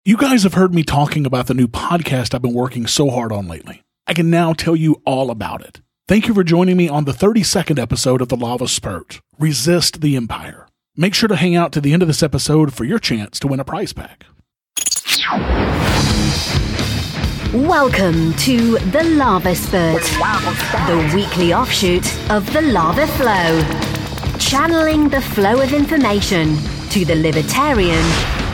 You guys have heard me talking about the new podcast I've been working so hard on lately. I can now tell you all about it. Thank you for joining me on the 32nd episode of the LAVA Spurt, Resist the Empire. Make sure to hang out to the end of this episode for your chance to win a prize pack. Welcome to the LAVA Spurt, the weekly offshoot of the Lava Flow. Channeling the flow of information to the libertarian,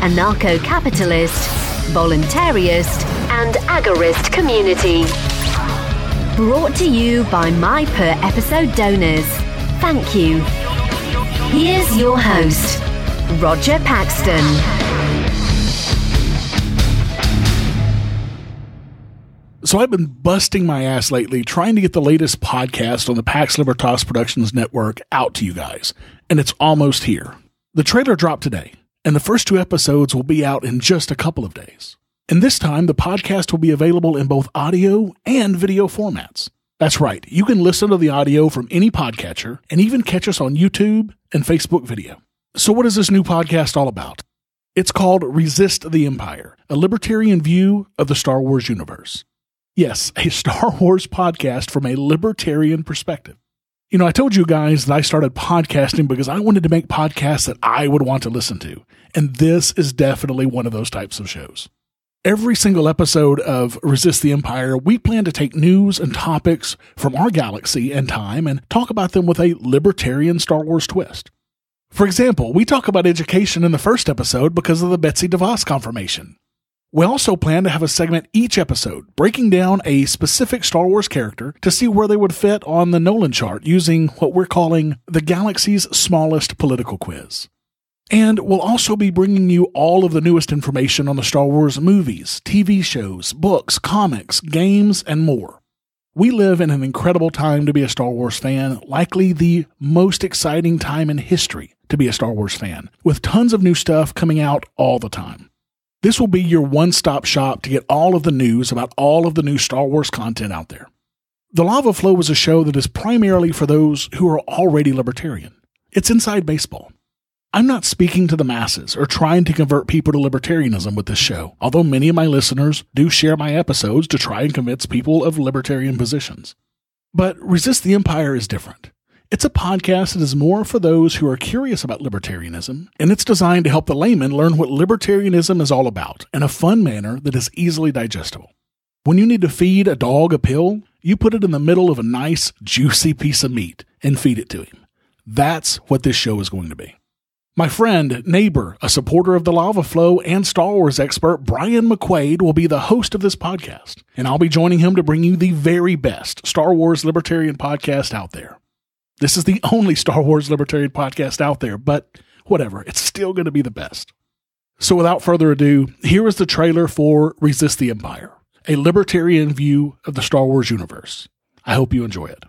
anarcho-capitalist, voluntarist, and agorist community. Brought to you by my per-episode donors. Thank you. Here's your host, Roger Paxton. So I've been busting my ass lately trying to get the latest podcast on the Pax Libertas Productions network out to you guys, and it's almost here. The trailer dropped today, and the first 2 episodes will be out in just a couple of days. And this time, the podcast will be available in both audio and video formats. That's right, you can listen to the audio from any podcatcher, and even catch us on YouTube and Facebook video. So what is this new podcast all about? It's called Resist the Empire, a libertarian view of the Star Wars universe. Yes, a Star Wars podcast from a libertarian perspective. You know, I told you guys that I started podcasting because I wanted to make podcasts that I would want to listen to, and this is definitely one of those types of shows. Every single episode of Resist the Empire, we plan to take news and topics from our galaxy and time and talk about them with a libertarian Star Wars twist. For example, we talk about education in the first episode because of the Betsy DeVos confirmation. We also plan to have a segment each episode breaking down a specific Star Wars character to see where they would fit on the Nolan chart using what we're calling the galaxy's smallest political quiz. And we'll also be bringing you all of the newest information on the Star Wars movies, TV shows, books, comics, games, and more. We live in an incredible time to be a Star Wars fan, likely the most exciting time in history to be a Star Wars fan, with tons of new stuff coming out all the time. This will be your one-stop shop to get all of the news about all of the new Star Wars content out there. The Lava Flow is a show that is primarily for those who are already libertarian. It's inside baseball. I'm not speaking to the masses or trying to convert people to libertarianism with this show, although many of my listeners do share my episodes to try and convince people of libertarian positions. But Resist the Empire is different. It's a podcast that is more for those who are curious about libertarianism, and it's designed to help the layman learn what libertarianism is all about in a fun manner that is easily digestible. When you need to feed a dog a pill, you put it in the middle of a nice, juicy piece of meat and feed it to him. That's what this show is going to be. My friend, neighbor, a supporter of the Lava Flow, and Star Wars expert Brian McQuaid will be the host of this podcast, and I'll be joining him to bring you the very best Star Wars libertarian podcast out there. This is the only Star Wars libertarian podcast out there, but whatever, it's still going to be the best. So without further ado, here is the trailer for Resist the Empire, a libertarian view of the Star Wars universe. I hope you enjoy it.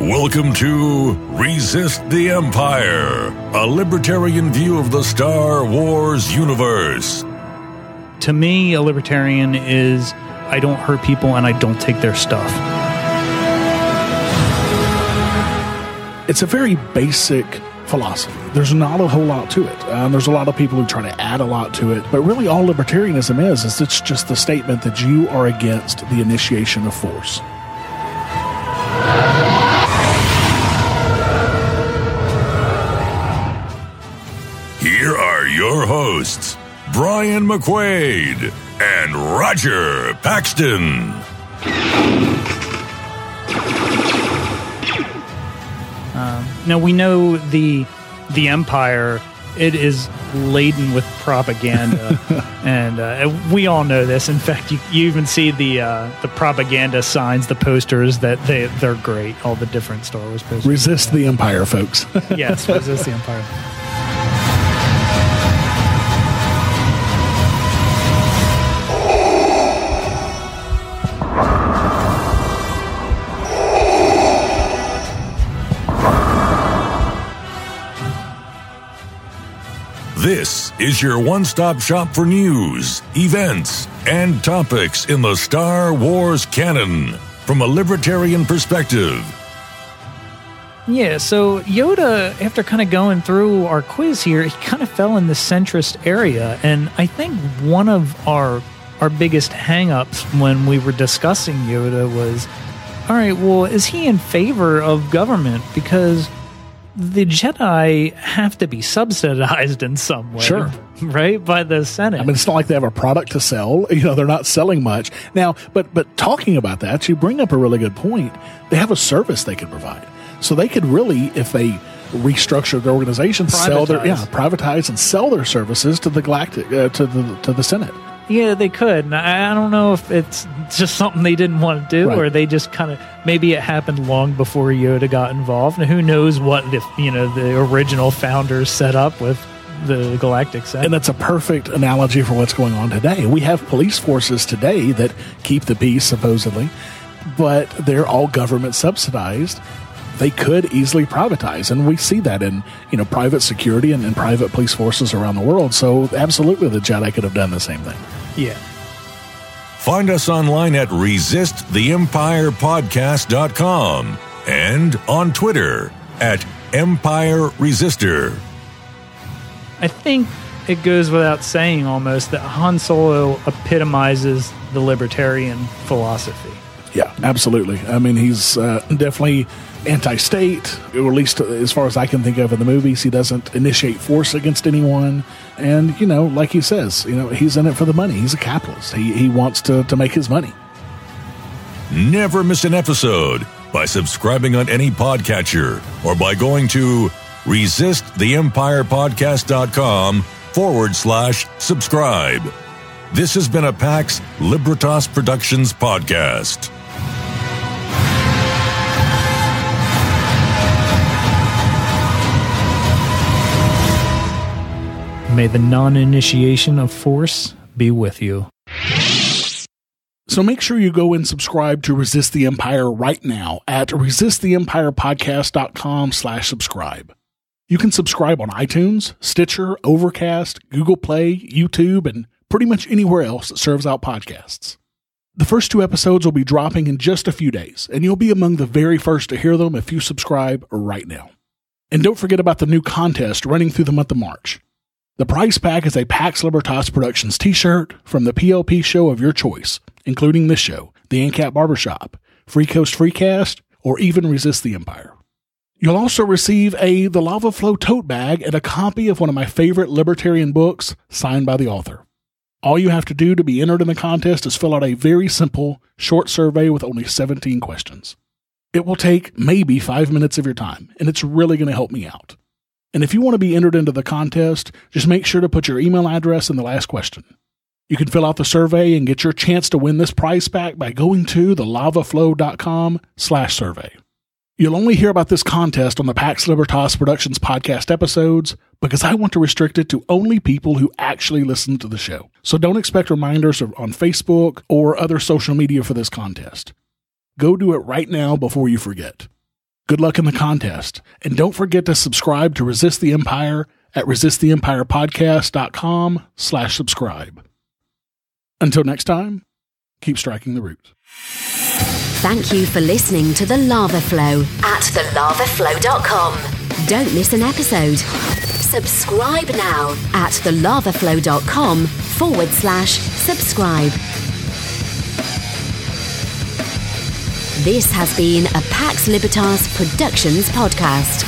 Welcome to Resist the Empire, a libertarian view of the Star Wars universe. To me, a libertarian is I don't hurt people and I don't take their stuff. It's a very basic philosophy. There's not a whole lot to it. There's a lot of people who try to add a lot to it, but really all libertarianism is it's just the statement that you are against the initiation of force. Here are your hosts, Brian McQuaid and Roger Paxton. Now we know the Empire, it is laden with propaganda, and we all know this. In fact, you even see the propaganda signs, the posters that they're great. All the different Star Wars posters. Resist the Empire, folks. Yes, resist the Empire. This is your one-stop shop for news, events, and topics in the Star Wars canon from a libertarian perspective. Yeah, so Yoda, after kind of going through our quiz here, he kind of fell in the centrist area. And I think one of our biggest hang-ups when we were discussing Yoda was, all right, well, is he in favor of government? Because the Jedi have to be subsidized in some way. Sure. Right? By the Senate. I mean, it's not like they have a product to sell. They're not selling much. Now, but talking about that, you bring up a really good point. They have a service they could provide. So they could really, if they restructure their organization, privatize and sell their services to the galactic to the Senate. Yeah, they could. And I don't know if it's just something they didn't want to do, right, or they just kind of, maybe it happened long before Yoda got involved. And who knows what if the original founders set up with the Galactic Senate. And that's a perfect analogy for what's going on today. We have police forces today that keep the peace, supposedly, but they're all government subsidized. They could easily privatize, and we see that in private security and private police forces around the world. So absolutely, the Jedi could have done the same thing. Yeah. Find us online at resisttheempirepodcast.com and on Twitter at Empire Resister. I think it goes without saying almost that Han Solo epitomizes the libertarian philosophy. Yeah, absolutely. I mean, he's definitely anti-state, or at least as far as I can think of in the movies. He doesn't initiate force against anyone. And, like he says, he's in it for the money. He's a capitalist. He wants to make his money. Never miss an episode by subscribing on any podcatcher or by going to resisttheempirepodcast.com/subscribe. This has been a Pax Libertas Productions podcast. May the non-initiation of force be with you. So make sure you go and subscribe to Resist the Empire right now at resisttheempirepodcast.com/subscribe. You can subscribe on iTunes, Stitcher, Overcast, Google Play, YouTube, and pretty much anywhere else that serves out podcasts. The first 2 episodes will be dropping in just a few days, and you'll be among the very first to hear them if you subscribe right now. And don't forget about the new contest running through the month of March. The prize pack is a Pax Libertas Productions t-shirt from the PLP show of your choice, including this show, the ANCAP Barbershop, Free Coast Freecast, or even Resist the Empire. You'll also receive the Lava Flow tote bag and a copy of one of my favorite libertarian books signed by the author. All you have to do to be entered in the contest is fill out a very simple, short survey with only 17 questions. It will take maybe 5 minutes of your time, and it's really going to help me out. And if you want to be entered into the contest, just make sure to put your email address in the last question. You can fill out the survey and get your chance to win this prize pack by going to thelavaflow.com/survey. You'll only hear about this contest on the Pax Libertas Productions podcast episodes because I want to restrict it to only people who actually listen to the show. So don't expect reminders on Facebook or other social media for this contest. Go do it right now before you forget. Good luck in the contest. And don't forget to subscribe to Resist the Empire at resisttheempirepodcast.com/subscribe. Until next time, keep striking the root. Thank you for listening to The Lava Flow at thelavaflow.com. Don't miss an episode. Subscribe now at thelavaflow.com/subscribe. This has been a Pax Libertas Productions podcast.